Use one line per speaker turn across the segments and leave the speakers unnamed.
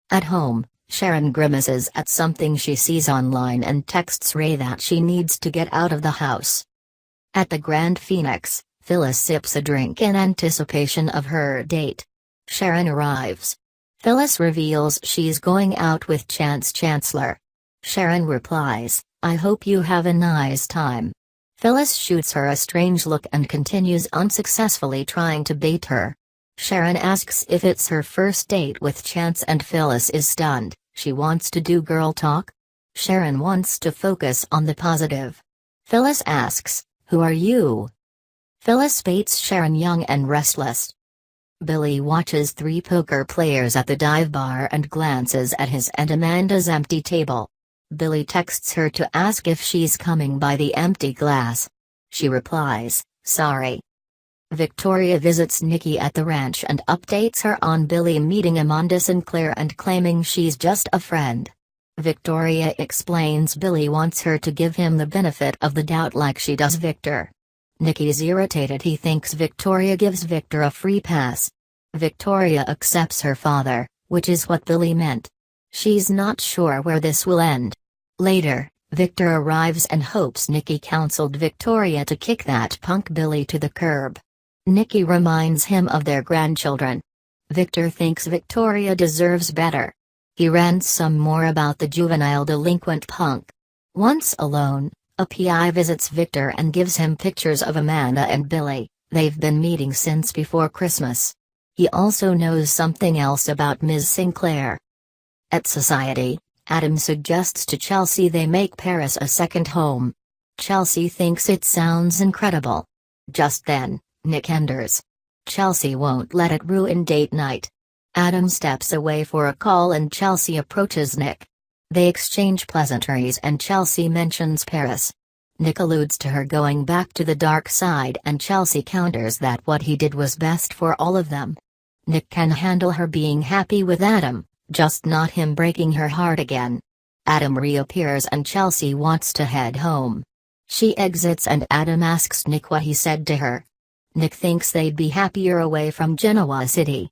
At home, Sharon grimaces at something she sees online and texts Ray that she needs to get out of the house. At the Grand Phoenix, Phyllis sips a drink in anticipation of her date. Sharon arrives. Phyllis reveals she's going out with Chance Chancellor. Sharon replies, "I hope you have a nice time." Phyllis shoots her a strange look and continues unsuccessfully trying to bait her. Sharon asks if it's her first date with Chance and Phyllis is stunned. She wants to do girl talk? Sharon wants to focus on the positive. Phyllis asks, "Who are you?" Phyllis baits Sharon young and restless. Billy watches three poker players at the dive bar and glances at his and Amanda's empty table. Billy texts her to ask if she's coming by the empty glass. She replies, "Sorry." Victoria visits Nikki at the ranch and updates her on Billy meeting Amanda Sinclair and claiming she's just a friend. Victoria explains Billy wants her to give him the benefit of the doubt like she does Victor. Nikki's irritated. He thinks Victoria gives Victor a free pass. Victoria accepts her father, which is what Billy meant. She's not sure where this will end. Later, Victor arrives and hopes Nikki counseled Victoria to kick that punk Billy to the curb. Nikki reminds him of their grandchildren. Victor thinks Victoria deserves better. He rants some more about the juvenile delinquent punk. Once alone, a PI visits Victor and gives him pictures of Amanda and Billy. They've been meeting since before Christmas. He also knows something else about Ms. Sinclair. At Society, Adam suggests to Chelsea they make Paris a second home. Chelsea thinks it sounds incredible. Just then, Nick enters. Chelsea won't let it ruin date night. Adam steps away for a call and Chelsea approaches Nick. They exchange pleasantries and Chelsea mentions Paris. Nick alludes to her going back to the dark side and Chelsea counters that what he did was best for all of them. Nick can handle her being happy with Adam, just not him breaking her heart again. Adam reappears and Chelsea wants to head home. She exits and Adam asks Nick what he said to her. Nick thinks they'd be happier away from Genoa City.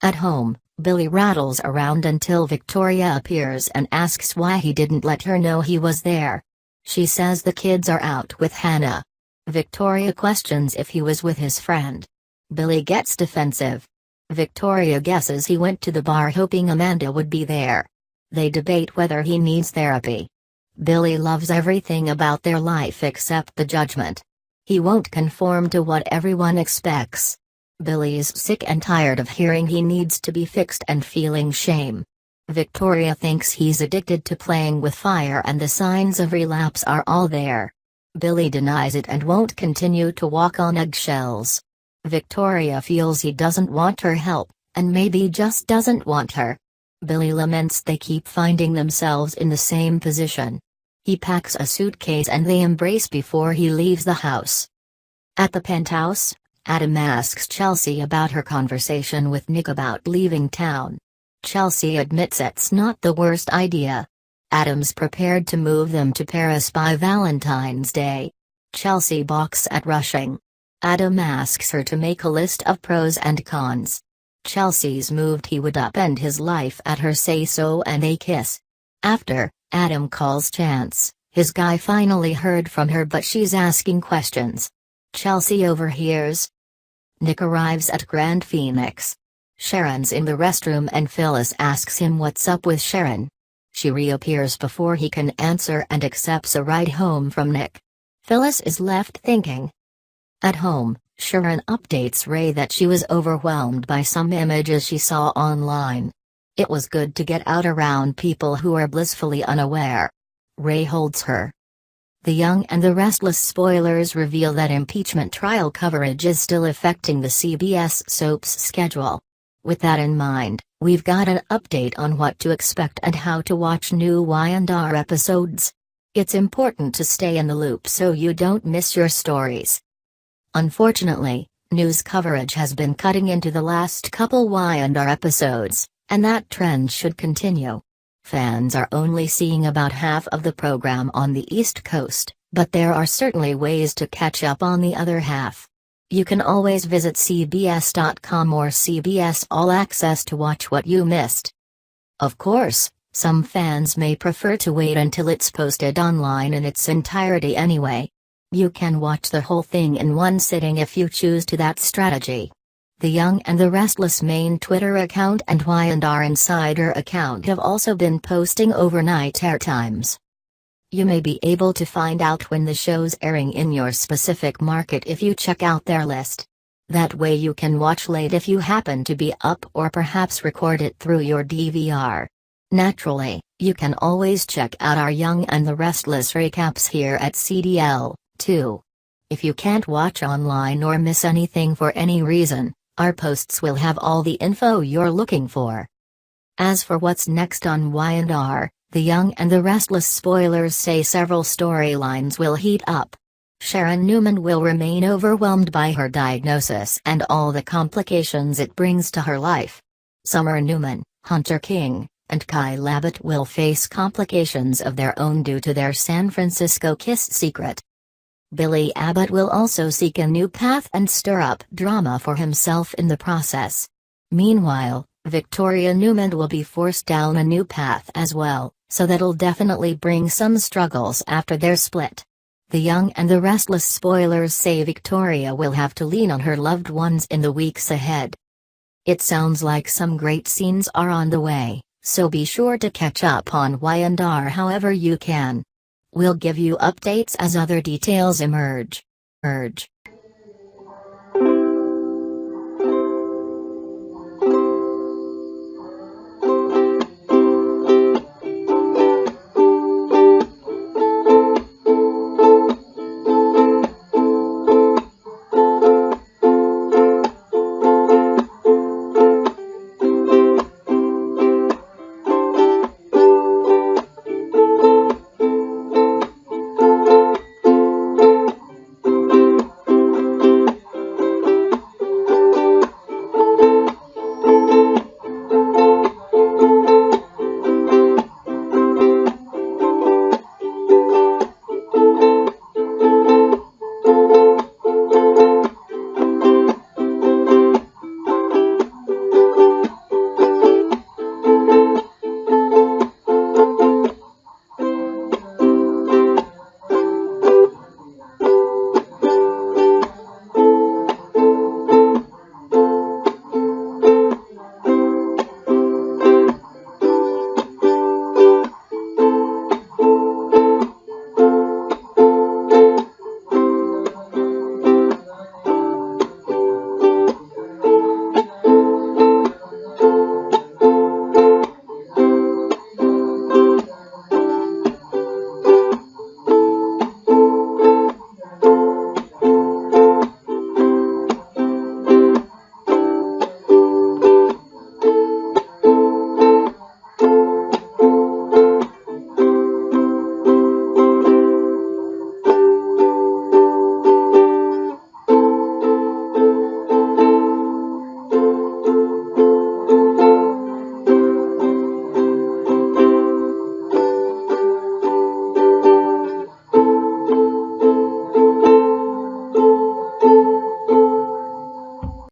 At home, Billy rattles around until Victoria appears and asks why he didn't let her know he was there. She says the kids are out with Hannah. Victoria questions if he was with his friend. Billy gets defensive. Victoria guesses he went to the bar hoping Amanda would be there. They debate whether he needs therapy. Billy loves everything about their life except the judgment. He won't conform to what everyone expects. Billy's sick and tired of hearing he needs to be fixed and feeling shame. Victoria thinks he's addicted to playing with fire and the signs of relapse are all there. Billy denies it and won't continue to walk on eggshells. Victoria feels he doesn't want her help, and maybe just doesn't want her. Billy laments they keep finding themselves in the same position. He packs a suitcase and they embrace before he leaves the house. At the penthouse, Adam asks Chelsea about her conversation with Nick about leaving town. Chelsea admits it's not the worst idea. Adam's prepared to move them to Paris by Valentine's Day. Chelsea balks at rushing. Adam asks her to make a list of pros and cons. Chelsea's moved he would upend his life at her say-so and they kiss. After, Adam calls Chance. His guy finally heard from her but she's asking questions. Chelsea overhears. Nick arrives at Grand Phoenix. Sharon's in the restroom and Phyllis asks him what's up with Sharon. She reappears before he can answer and accepts a ride home from Nick. Phyllis is left thinking. At home, Sharon updates Ray that she was overwhelmed by some images she saw online. It was good to get out around people who are blissfully unaware. Ray holds her. The Young and the Restless spoilers reveal that impeachment trial coverage is still affecting the CBS soap's schedule. With that in mind, we've got an update on what to expect and how to watch new Y&R episodes. It's important to stay in the loop so you don't miss your stories. Unfortunately, news coverage has been cutting into the last couple Y&R episodes, and that trend should continue. Fans are only seeing about half of the program on the East Coast, but there are certainly ways to catch up on the other half. You can always visit CBS.com or CBS All Access to watch what you missed. Of course, some fans may prefer to wait until it's posted online in its entirety anyway. You can watch the whole thing in one sitting if you choose to that strategy. The Young and the Restless main Twitter account and Y&R Insider account have also been posting overnight airtimes. You may be able to find out when the show's airing in your specific market if you check out their list. That way you can watch late if you happen to be up or perhaps record it through your DVR. Naturally, you can always check out our Young and the Restless recaps here at CDL, too. If you can't watch online or miss anything for any reason, our posts will have all the info you're looking for. As for what's next on Y&R, the Young and the Restless spoilers say several storylines will heat up. Sharon Newman will remain overwhelmed by her diagnosis and all the complications it brings to her life. Summer Newman, Hunter King, and Kyle Abbott will face complications of their own due to their San Francisco kiss secret. Billy Abbott will also seek a new path and stir up drama for himself in the process. Meanwhile, Victoria Newman will be forced down a new path as well, so that'll definitely bring some struggles after their split. The Young and the Restless spoilers say Victoria will have to lean on her loved ones in the weeks ahead. It sounds like some great scenes are on the way, so be sure to catch up on Y&R however you can. We'll give you updates as other details emerge.